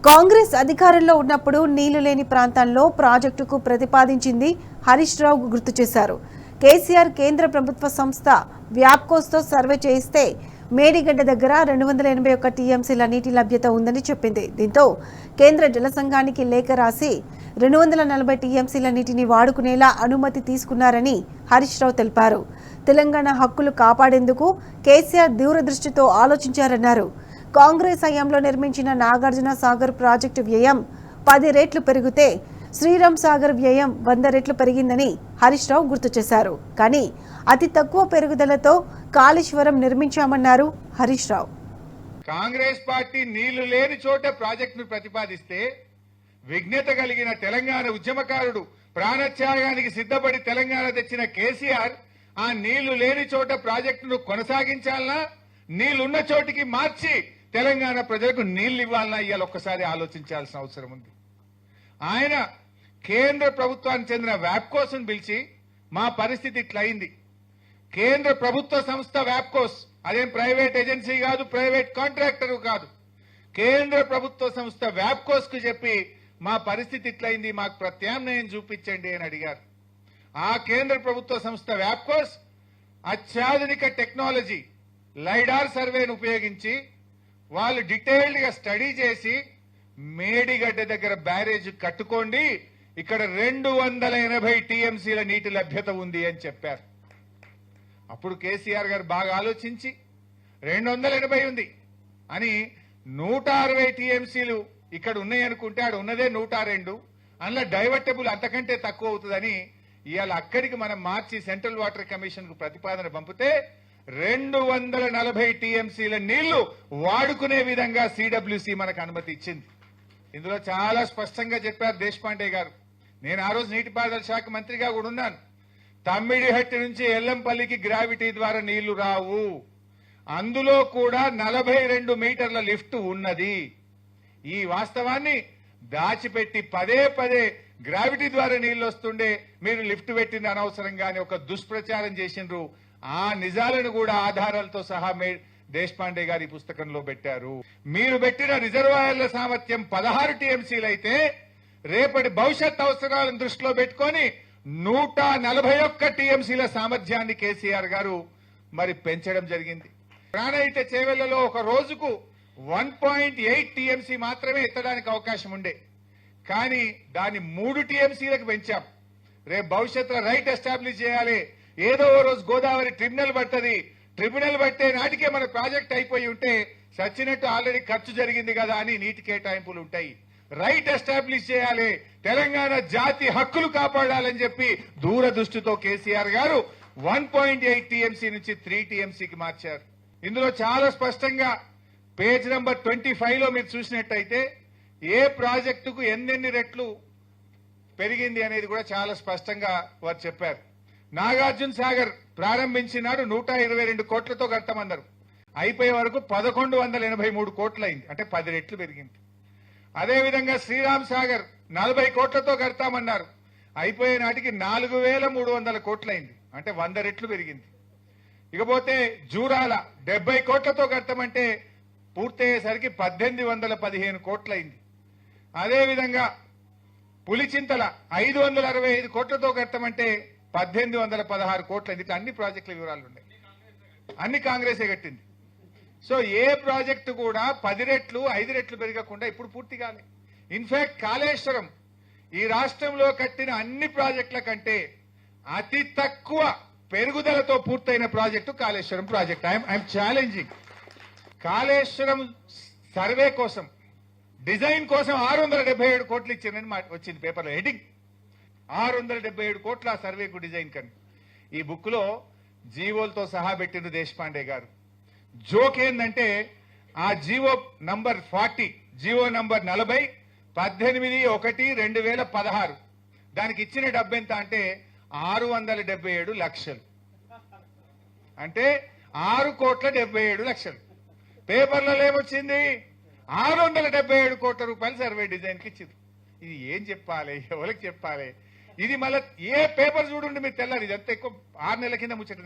కాంగ్రెస్ అధికారంలో ఉన్నప్పుడు నీళ్లు లేని ప్రాంతాల్లో ప్రాజెక్టుకు ప్రతిపాదించింది హరీష్ రావు గుర్తు చేశారు. కేసీఆర్ కేంద్ర ప్రభుత్వ సంస్థ వ్యాప్కోస్తో సర్వే చేయిస్తే మేడిగడ్డ దగ్గర 281 టీఎంసీల నీటి లభ్యత ఉందని చెప్పింది. దీంతో కేంద్ర జల సంఘానికి లేఖ రాసి 240 టీఎంసీల నీటిని వాడుకునేలా అనుమతి తీసుకున్నారని హరీష్ రావు తెలిపారు. తెలంగాణ హక్కులు కాపాడేందుకు కేసీఆర్ దూరదృష్టితో ఆలోచించారన్నారు. కాంగ్రెస్ హయాంలో నిర్మించిన నాగార్జున సాగర్ ప్రాజెక్టు వ్యయం 10 రెట్లు పెరిగితే శ్రీరామ్ సాగర్ వ్యయం 100 రెట్లు పెరిగిందని హరీష్ రావు గుర్తు చేశారు. కానీ అతి తక్కువ పెరుగుదలతో కాళేశ్వరం నిర్మించామన్నారు హరీష్ రావు. కాంగ్రెస్ పార్టీ నీళ్లు లేని చోట ప్రాజెక్టును ప్రతిపాదిస్తే విజ్ఞత కలిగిన తెలంగాణ ఉద్యమకారుడు ప్రాణత్యాగానికి సిద్ధపడి తెలంగాణ తెచ్చిన కేసీఆర్ ఆ నీళ్లు లేని చోట ప్రాజెక్టును కొనసాగించాలనా, నీళ్లున్న చోటికి మార్చి తెలంగాణ ప్రజలకు నీళ్లు ఇవ్వాలన్నా ఇవాళ ఒక్కసారి ఆలోచించాల్సిన అవసరం ఉంది. ఆయన కేంద్ర ప్రభుత్వానికి చెందిన వ్యాప్కోస్ను పిలిచి మా పరిస్థితి ఇట్లయింది, కేంద్ర ప్రభుత్వ సంస్థ వ్యాప్కోస్ అదేం ప్రైవేట్ ఏజెన్సీ కాదు, ప్రైవేట్ కాంట్రాక్టర్ కాదు, కేంద్ర ప్రభుత్వ సంస్థ వ్యాప్కోస్ కు చెప్పి మా పరిస్థితి ఇట్లయింది, మాకు ప్రత్యామ్నాయం చూపించండి అని అడిగారు. ఆ కేంద్ర ప్రభుత్వ సంస్థ వ్యాప్కోస్ అత్యాధునిక టెక్నాలజీ లైడార్ సర్వేను ఉపయోగించి వాళ్ళు డీటెయిల్డ్ గా స్టడీ చేసి మేడిగడ్డ దగ్గర బ్యారేజ్ కట్టుకోండి, ఇక్కడ 280 టీఎంసీల నీటి లభ్యత ఉంది అని చెప్పారు. అప్పుడు కేసీఆర్ గారు బాగా ఆలోచించి 280 ఉంది అని 160 టీఎంసీలు ఇక్కడ ఉన్నాయనుకుంటే ఆడ ఉన్నదే 102, అందులో డైవర్టబుల్ అంతకంటే తక్కువ అవుతుందని ఇవాళ అక్కడికి మనం మార్చి సెంట్రల్ వాటర్ కమిషన్ కు ప్రతిపాదన పంపితే 240 టీఎంసీల నీళ్లు వాడుకునే విధంగా సిడబ్ల్యూసీ మనకు అనుమతి ఇచ్చింది. ఇందులో చాలా స్పష్టంగా చెప్పారు దేశపాండే గారు. నేను ఆ రోజు నీటిపారుదల శాఖ మంత్రిగా కూడా ఉన్నాను. తమ్మిడిహట్టి నుంచి ఎల్లంపల్లికి గ్రావిటీ ద్వారా నీళ్లు రావు, అందులో కూడా 42 మీటర్ల లిఫ్ట్ ఉన్నది. ఈ వాస్తవాన్ని దాచిపెట్టి పదే పదే గ్రావిటీ ద్వారా నీళ్లు వస్తుండే మీరు లిఫ్ట్ పెట్టింది అనవసరంగానే ఒక దుష్ప్రచారం చేసిండ్రు. ఆ నిజాలను కూడా ఆధారాలతో సహా దేశపాండే గారి పుస్తకంలో పెట్టారు. మీరు పెట్టిన రిజర్వాయర్ల సామర్థ్యం 16 టీఎంసీలు అయితే రేపటి భవిష్యత్ అవసరాలను దృష్టిలో పెట్టుకొని 141 టీఎంసీల సామర్థ్యాన్ని కేసీఆర్ గారు మరి పెంచడం జరిగింది. ప్రాణహిత చేవెళ్లలో ఒక రోజుకు 1.8 టీఎంసీ మాత్రమే ఎత్తడానికి అవకాశం ఉండే, కానీ దాన్ని 3 టీఎంసీలకు పెంచాం. రేపు భవిష్యత్తులో రైట్ ఎస్టాబ్లిష్ చేయాలి, ఏదో ఓ రోజు గోదావరి ట్రిబ్యునల్ పడుతుంది, ట్రిబ్యునల్ పట్టే నాటికే మన ప్రాజెక్ట్ అయిపోయి ఉంటే సచ్చినట్టు ఆల్రెడీ ఖర్చు జరిగింది కదా అని నీటి కేటాయింపులు ఉంటాయి. రైట్ ఎస్టాబ్లిష్ చేయాలి, తెలంగాణ జాతి హక్కులు కాపాడాలని చెప్పి దూరదృష్టితో కేసీఆర్ గారు 1.8 టీఎంసీ నుంచి 3 టీఎంసీకి మార్చారు. ఇందులో చాలా స్పష్టంగా పేజ్ నంబర్ 25 లో మీరు చూసినట్టయితే ఏ ప్రాజెక్టుకు ఎన్నెన్ని రెట్లు పెరిగింది అనేది కూడా చాలా స్పష్టంగా వారు చెప్పారు. నాగార్జున సాగర్ ప్రారంభించినాడు 122 కోట్లతో కడతామన్నారు, అయిపోయే వరకు 1183 కోట్లు అయింది, అంటే 10 రెట్లు పెరిగింది. అదేవిధంగా శ్రీరామ్ సాగర్ 40 కోట్లతో కడతామన్నారు, అయిపోయే నాటికి 4300 కోట్లయింది, అంటే 100 రెట్లు పెరిగింది. ఇకపోతే జూరాల 70 కోట్లతో కడతామంటే పూర్తయ్యేసరికి 1815 కోట్లయింది. అదేవిధంగా పులిచింతల 565 కోట్లతో కడతామంటే 1816 కోట్లయింది. ఇట్లా అన్ని ప్రాజెక్టుల వివరాలు ఉన్నాయి, అన్ని కాంగ్రెసే కట్టింది. సో ఏ ప్రాజెక్టు కూడా 10 రెట్లు 5 రెట్లు పెరగకుండా ఇప్పుడు పూర్తి కాలే. ఇన్ఫాక్ట్ కాళేశ్వరం ఈ రాష్ట్రంలో కట్టిన అన్ని ప్రాజెక్టుల కంటే అతి తక్కువ పెరుగుదలతో పూర్తయిన project Kaleshwaram project. I'm challenging. Kaleshwaram survey కోసం డిజైన్ కోసం 677 కోట్లు ఇచ్చిందని వచ్చింది పేపర్లో హెడ్డింగ్. 677 కోట్ల సర్వేకు డిజైన్ కని ఈ బుక్ లో జీవోలతో సహా పెట్టింది దేశపాండే గారు. జోక్ ఏంటంటే ఆ జీవో నంబర్ 40, జీవో నంబర్ 40 18/1/2016 దానికి ఇచ్చిన డబ్బు ఎంత అంటే 677 లక్షలు, అంటే 6,77,00,000. పేపర్లలో ఏమొచ్చింది? 677 కోట్ల రూపాయలు సర్వే డిజైన్ కి ఇచ్చింది. ఇది ఏం చెప్పాలి, ఎవరికి చెప్పాలి? ఇది మళ్ళీ ఏ పేపర్ చూడండి మీరు తెల్లారి, ఇదంతా ఎక్కువ 6 నెలల కింద ముచ్చట.